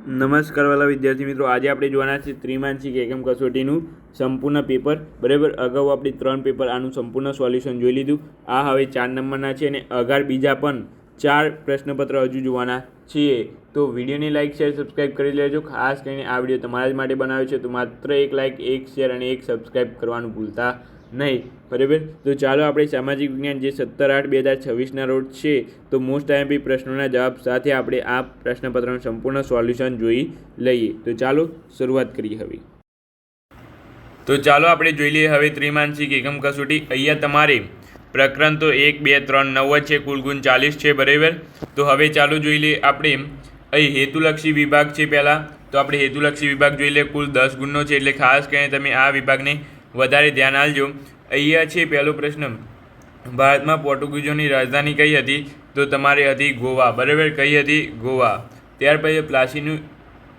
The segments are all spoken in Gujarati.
નમસ્કાર વાલા વિદ્યાર્થી મિત્રો, આજે આપણે જોવાના છે ત્રિમાસિક એકમ કસોટીનું સંપૂર્ણ પેપર. બરાબર, અગાઉ આપણે 3 પેપર આનું સંપૂર્ણ સોલ્યુશન જોઈ લીધું. આ હવે 4 નંબરના છે અને અગાર બીજા પણ 4 પ્રશ્નપત્ર હજુ જોવાના છીએ. તો વિડીયોને લાઇક શેર સબસ્ક્રાઈબ કરી લેજો. ખાસ કરીને આ વિડીયો તમારા જ માટે બનાવ્યો છે, તો માત્ર એક લાઇક, એક શેર અને એક સબસ્ક્રાઈબ કરવાનું ભૂલતા નહીં. બરાબર, તો ચાલો આપણે સામાજિક વિજ્ઞાન જે 17/8/2026ના રોજ છે, તો મોસ્ટ આઈએમપી પ્રશ્નોના જવાબ સાથે આપણે આ પ્રશ્નપત્રનું સંપૂર્ણ સોલ્યુશન જોઈ લઈએ. તો ચાલો શરૂઆત કરીએ હવે. તો ચાલો આપણે જોઈ લઈએ હવે ત્રિમાસિક એકમ કસોટી. અહીંયા તમારે પ્રકરણ તો 1, 2, 3, 9 છે, કુલ ગુણ 40 છે. બરાબર, તો હવે ચાલો જોઈ લઈએ આપણે અહીં હેતુલક્ષી વિભાગ છે. પહેલાં તો આપણે હેતુલક્ષી વિભાગ જોઈ લઈએ. કુલ 10 ગુણનો છે, એટલે ખાસ કરીને તમે આ વિભાગને વધારે ધ્યાન આપજો. અહીંયા છે પહેલો પ્રશ્ન, ભારતમાં પોર્ટુગીઝોની રાજધાની કઈ હતી? તો તમારે હતી ગોવા. બરાબર, કઈ હતી? ગોવા. ત્યાર પછી પ્લાસીનું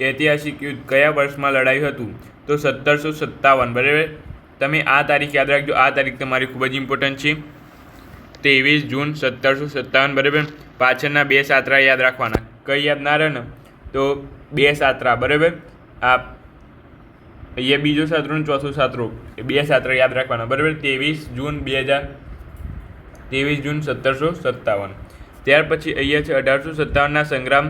ઐતિહાસિક યુદ્ધ કયા વર્ષમાં લડાયું હતું? તો 1757. બરાબર, તમે આ તારીખ યાદ રાખજો. આ તારીખ તમારી ખૂબ જ ઇમ્પોર્ટન્ટ છે, 23 જૂન 1757. બરાબર, પાછળના 2 સાતરા યાદ રાખવાના. કઈ યાદ ના રહે ને તો 2 સાતરા. બરાબર, આ અહીંયા બીજો સાતરો ને ચોથો સાતરો, એ 2 સાતરા યાદ રાખવાના. બરાબર, 23 જૂન 1757. ત્યાર પછી અહીંયા છે 1857ના સંગ્રામ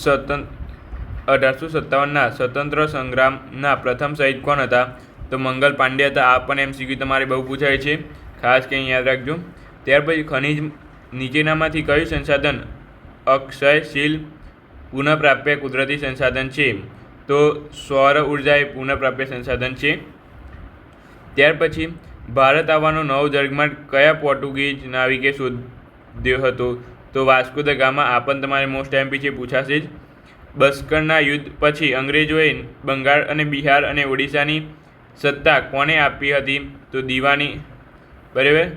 1857ના સ્વતંત્ર સંગ્રામના પ્રથમ શહીદ કોણ હતા? તો મંગલ પાંડે હતા. આ પણ MCQ તમારે બહુ પૂછાય છે, ખાસ કરીને યાદ રાખજો. ત્યાર પછી ખનિજ નીચેનામાંથી કયું સંસાધન અક્ષયશીલ પુનઃપ્રાપ્ય કુદરતી સંસાધન છે? તો સૌર ઉર્જા એ પુનઃપ્રાપ્ય સંસાધન છે. ત્યાર પછી ભારત આવવાનો નવો જળમાર્ગ કયા પોર્ટુગીઝ નાવિકે શોધ્યો હતો? તો વાસ્કો દ ગામા. આ પણ તમારે મોસ્ટ એમપી છે, પૂછાશે જ. બસ્કરના યુદ્ધ પછી અંગ્રેજોએ બંગાળ અને બિહાર અને ઓડિશાની સત્તા કોને આપી હતી? તો દીવાની. બરાબર,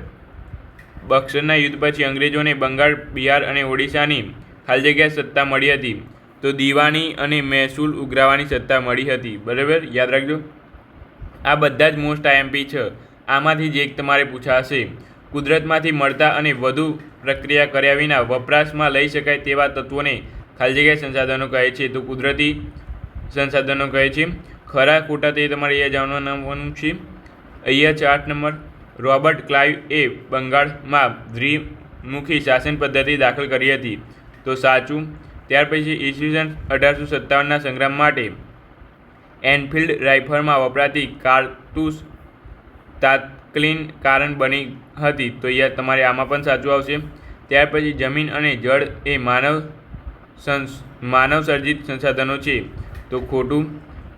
બક્સરના યુદ્ધ પછી અંગ્રેજોને બંગાળ, બિહાર અને ઓડિશાની ખાલી જગ્યા સત્તા મળી હતી. તો દીવાની અને મહેસૂલ ઉઘરાવવાની સત્તા મળી હતી. બરાબર, યાદ રાખજો. આ બધા જ મોસ્ટ આઈએમપી છે. આમાંથી જ એક તમારે પૂછાશે. કુદરતમાંથી મળતા અને વધુ પ્રક્રિયા કર્યા વિના વપરાશમાં લઈ શકાય તેવા તત્વોને ખાલી જગ્યા સંસાધનો કહે છે. તો કુદરતી સંસાધનો કહે છે. ખરા ખોટા તે તમારે અહીંયા જાણવાનું છે. અહીંયા છે 8 નંબર, રોબર્ટ ક્લાઇવ એ બંગાળમાં દ્વિમુખી શાસન પદ્ધતિ દાખલ કરી હતી. તો સાચું. ત્યાર પછી ઈસવીસન 1857ના સંગ્રામ માટે એનફિલ્ડ રાઇફલમાં વપરાતી કારતૂસ તાત્કાલિક કારણ બની હતી. તો અહીંયા તમારે આમાં પણ સાચું આવશે. ત્યાર પછી જમીન અને જળ એ માનવ સર્જિત સંસાધનો છે. તો ખોટું.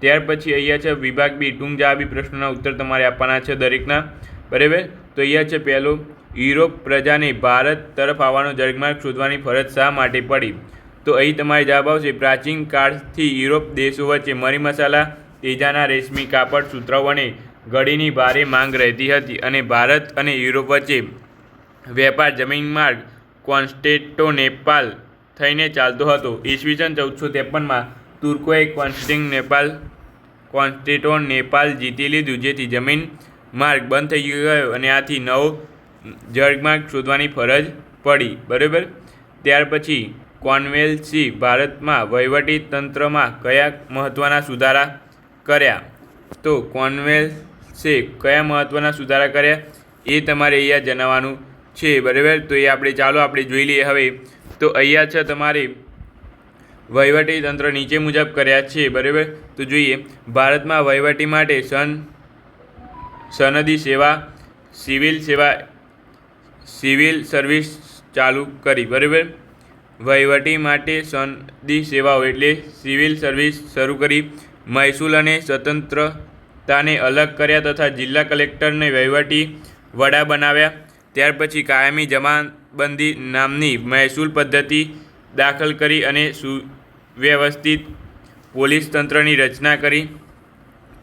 ત્યાર પછી અહીંયા છે વિભાગ બી, ટૂંક જવાબી પ્રશ્નોના ઉત્તર તમારે આપવાના છે દરેકના. બરાબર, તો અહીંયા છે પહેલો, યુરોપ પ્રજાને ભારત તરફ આવવાનો જળમાર્ગ શોધવાની ફરજ શા માટે પડી? તો અહીં તમારે જવાબ આવશે, પ્રાચીન કાળથી યુરોપ દેશો વચ્ચે મરી મસાલા, તેજાના રેશમી કાપડ, સુતરાઉ અને ઘડીની ભારે માંગ રહેતી હતી અને ભારત અને યુરોપ વચ્ચે વેપાર જમીન માર્ગ કોન્સ્ટેન્ટિનોપલ થઈને ચાલતો હતો. ઈસવીસન 1453માં તુર્કોએ કોન્સ્ટેન્ટિનોપલ જીતી લીધું, જેથી જમીન માર્ગ બંધ થઈ ગયો અને આથી નવો જળમાર્ગ શોધવાની ફરજ પડી. બરાબર, ત્યાર પછી કોર્નવેલિસે ભારતમાં વહીવટી તંત્રમાં કયા મહત્ત્વના સુધારા કર્યા? તો કોર્નવેલિસે કયા મહત્ત્વના સુધારા કર્યા એ તમારે અહીંયા જણાવવાનું છે. બરાબર, તો એ આપણે જોઈ લઈએ હવે. તો અહીંયા છે તમારે વહીવટી તંત્ર નીચે મુજબ કર્યા છે. બરાબર, તો જોઈએ. ભારતમાં વહીવટી માટે સનદી સેવા, સિવિલ સર્વિસ ચાલુ કરી. બરાબર, વહીવટી માટે સનદી સેવાઓ એટલે સિવિલ સર્વિસ શરૂ કરી. મહેસૂલ અને સ્વતંત્રતાને અલગ કર્યા તથા જિલ્લા કલેક્ટરને વહીવટી વડા બનાવ્યા. ત્યાર પછી કાયમી જમાબંધી નામની મહેસૂલ પદ્ધતિ દાખલ કરી અને સુવ્યવસ્થિત પોલીસ તંત્રની રચના કરી.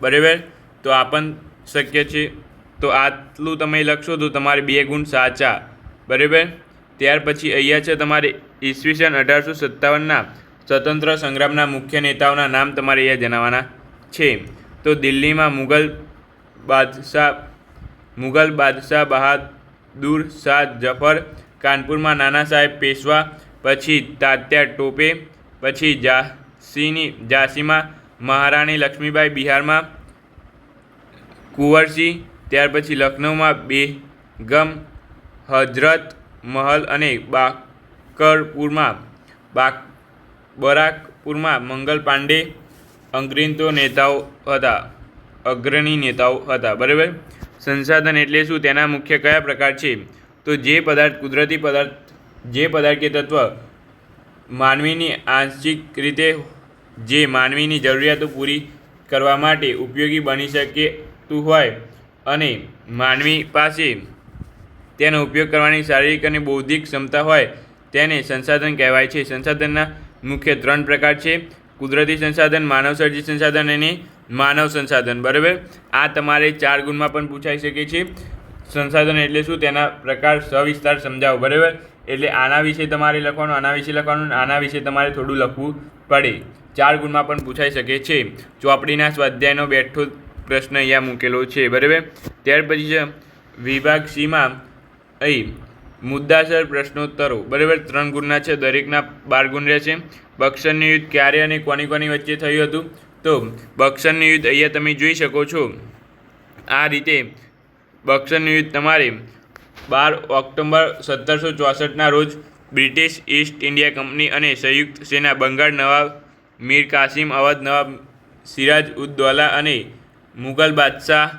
બરાબર, તો આ પણ શક્ય છે. તો આટલું તમે લખશો તો તમારે 2 ગુણ સાચા. બરાબર, ત્યાર પછી અહીંયા છે તમારે ઈસવીસન 1857ના સ્વતંત્ર સંગ્રામના મુખ્ય નેતાઓના નામ તમારે અહીંયા જણાવવાના છે. તો દિલ્હીમાં મુગલ બાદશાહ બહાદુર શાહ જફર, કાનપુરમાં નાના સાહેબ પેશવા, પછી તાત્યા ટોપે, પછી ઝાંસીમાં મહારાણી લક્ષ્મીબાઈ, બિહારમાં કુંવરસિંહ, ત્યાર પછી લખનૌમાં બેગમ હજરત મહલ અને બરાકપુરમાં મંગલ પાંડે અગ્રણી નેતાઓ હતા. બરાબર. સંસાધન એટલે શું? તેના મુખ્ય કયા પ્રકાર છે? તો જે પદાર્થ કુદરતી પદાર્થ જે પદાર્થ કે તત્વ માનવીની આંશિક રીતે જે માનવીની જરૂરિયાતો પૂરી કરવા માટે ઉપયોગી બની શકતું હોય અને માનવી પાસે તેનો ઉપયોગ કરવાની શારીરિક અને બૌદ્ધિક ક્ષમતા હોય તેને સંસાધન કહેવાય છે. સંસાધનના મુખ્ય 3 પ્રકાર છે: કુદરતી સંસાધન, માનવસર્જિત સંસાધન અને માનવ સંસાધન. બરાબર. આ તમારે 4 ગુણમાં પણ પૂછાઈ શકે છે. સંસાધન એટલે શું? તેના પ્રકાર સવિસ્તાર સમજાવો. બરાબર. એટલે આના વિશે તમારે લખવાનું, આના વિશે લખવાનું, આના વિશે તમારે થોડું લખવું પડે. 4 ગુણમાં પણ પૂછાઈ શકે છે. ચોપડીના સ્વાધ્યાયનો બેઠો પ્રશ્ન અહીંયા મૂકેલો છે. બરાબર. ત્યાર પછી છે વિભાગ સીમાં અહીં મુદ્દાસર પ્રશ્નોત્તરો. બરાબર. 3 ગુણના છે, દરેકના 12 ગુણ રહેશે. બક્સરનું યુદ્ધ ક્યારે અને કોની વચ્ચે થયું હતું? તો બક્સરનું યુદ્ધ અહીંયા તમે જોઈ શકો છો આ રીતે. બક્સરનું યુદ્ધ તમારે 12 ઓક્ટોબર 1764ના રોજ બ્રિટિશ ઈસ્ટ ઇન્ડિયા કંપની અને સંયુક્ત સેના બંગાળ નવાબ મીર કાસિમ અવધ નવાબ સિરાજ ઉદ દૌલા અને મુગલ બાદશાહ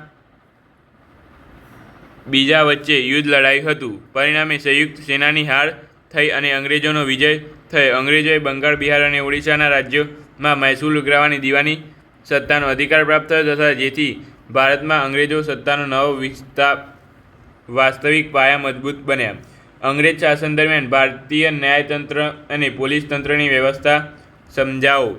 બીજા વચ્ચે યુદ્ધ લડાયું હતું. પરિણામે સંયુક્ત સેનાની હાર થઈ અને અંગ્રેજોનો વિજય થયો. અંગ્રેજોએ બંગાળ, બિહાર અને ઓડિશાના રાજ્યોમાં મહેસૂલ ઉઘરાવવાની દીવાની સત્તાનો અધિકાર પ્રાપ્ત થયો તથા જેથી ભારતમાં અંગ્રેજો સત્તાનો નવો વાસ્તવિક પાયા મજબૂત બન્યા. અંગ્રેજ શાસન દરમિયાન ભારતીય ન્યાયતંત્ર અને પોલીસ તંત્રની વ્યવસ્થા સમજાવો.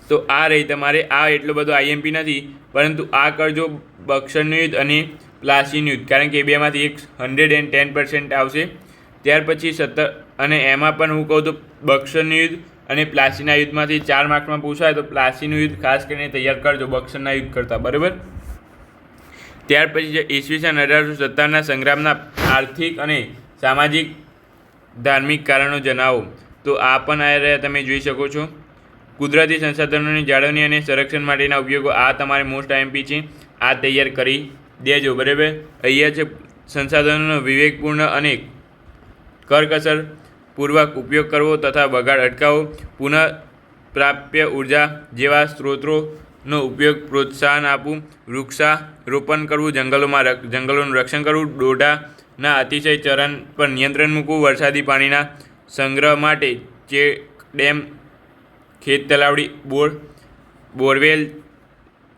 તો આ રહી તમારે. આ એટલો બધો આઈએમપી નથી, પરંતુ આ કરજો બક્સરનું યુદ્ધ અને પ્લાસીનું યુદ્ધ, કારણ કે બેમાંથી એક 110% આવશે. ત્યાર પછી અને એમાં પણ હું કહું તો બક્સરનું યુદ્ધ અને પ્લાસીના યુદ્ધમાંથી 4 માર્ક્સમાં પૂછાય તો પ્લાસીનું યુદ્ધ ખાસ કરીને તૈયાર કરજો બક્સરના યુદ્ધ કરતાં. બરાબર. ત્યાર પછી ઈસવીસન 1857ના સંગ્રામના આર્થિક અને સામાજિક ધાર્મિક કારણો જણાવો. તો આ પણ આ રહ્યા તમે જોઈ શકો છો. કુદરતી સંસાધનોની જાળવણી અને સંરક્ષણ માટેના ઉપયોગો. આ તમારે મોસ્ટ આઈએમપી છે, આ તૈયાર કરી દેજો. બરાબર. અહીંયા છે સંસાધનોનો વિવેકપૂર્ણ અને કરકસરપૂર્વક ઉપયોગ કરવો તથા બગાડ અટકાવવો, પુનઃપ્રાપ્ય ઉર્જા જેવા સ્ત્રોતોનો ઉપયોગ પ્રોત્સાહન આપવું, વૃક્ષારોપણ કરવું, જંગલોનું રક્ષણ કરવું, ડોડાના અતિશય ચરણ પર નિયંત્રણ મૂકવું, વરસાદી પાણીના સંગ્રહ માટે ચેકડેમ, ખેત તલાવડી, બોરવેલ,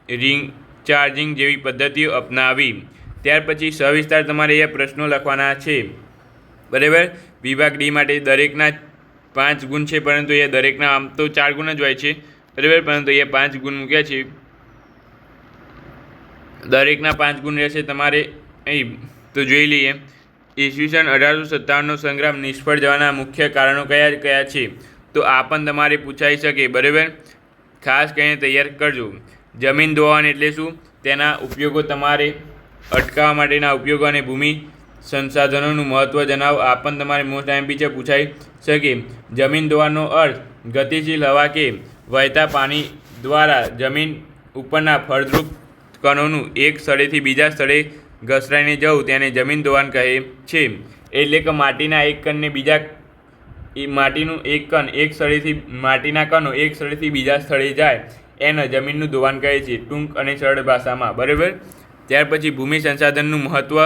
રિચાર્જિંગ જેવી પદ્ધતિઓ અપનાવી. ત્યાર પછી સવિસ્તાર તમારે અહીંયા પ્રશ્નો લખવાના છે. બરાબર. વિભાગ ડી માટે દરેકના 5 ગુણ છે, પરંતુ અહીંયા દરેકના આમ તો 4 ગુણ જ હોય છે. બરાબર. પરંતુ અહીંયા 5 ગુણ મૂક્યા છે. દરેકના 5 ગુણ રહેશે તમારે અહીં. તો જોઈ લઈએ. ઈસવીસન 1857નો સંગ્રામ નિષ્ફળ જવાના મુખ્ય કારણો કયા કયા છે? તો આ પણ તમારે પૂછાઈ શકે. બરાબર. ખાસ કરીને તૈયાર કરજો. જમીન ધોવાણ એટલે શું? તેના ઉપયોગો તમારે અટકાવવા માટેના ઉપયોગો અને ભૂમિ સંસાધનોનું મહત્ત્વ જણાવો. આ પણ તમારે મોસ્ટ આઈએમપી છે, પૂછાઈ શકે. જમીન ધોવાણનો અર્થ ગતિશીલ હવા કે વહેતા પાણી દ્વારા જમીન ઉપરના ફળદ્રુપ કણોનું એક સ્થળેથી બીજા સ્થળે ઘસરાઈને જવું તેને જમીન ધોવાણ કહે છે. એટલે કે માટીના એક કણને માટીનું એક કણ એક સ્થળેથી માટીના કણો એક સ્થળેથી બીજા સ્થળે જાય એને જમીનનું ધોવાણ કહે છે, ટૂંક અને સરળ ભાષામાં. બરાબર. ત્યાર પછી ભૂમિ સંસાધનનું મહત્ત્વ.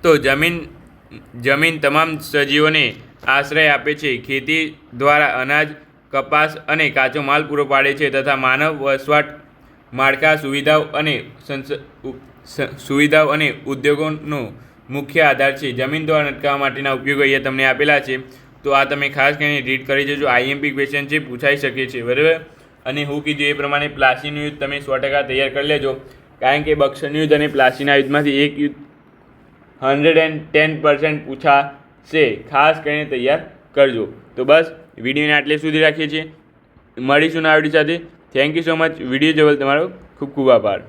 તો જમીન તમામ સજીવોને આશ્રય આપે છે, ખેતી દ્વારા અનાજ, કપાસ અને કાચો માલ પૂરો પાડે છે તથા માનવ વસવાટ, માળખા, સુવિધાઓ અને ઉદ્યોગોનો મુખ્ય આધાર છે. જમીન ધોવાણ અટકાવવા માટેના ઉપયોગો અહીંયા તમને આપેલા છે. તો આ તમે ખાસ કરીને રીડ કરી જજો. આઈએમપી ક્વેશ્ચન છે, પૂછાઈ શકે છે. બરાબર. અને હું કીધું એ પ્રમાણે પ્લાસીનું યુદ્ધ તમે 100% તૈયાર કરી લેજો, કારણ કે બક્સરનું યુદ્ધ અને પ્લાસીના યુદ્ધમાંથી એક યુદ્ધ 110% પૂછાશે. ખાસ કરીને તૈયાર કરજો. તો બસ વિડીયોને આટલે સુધી રાખીએ છીએ. મળીશું નવા વિડીયો સાથે. Thank you so much. Video જોવા તમારો ખૂબ ખૂબ આભાર.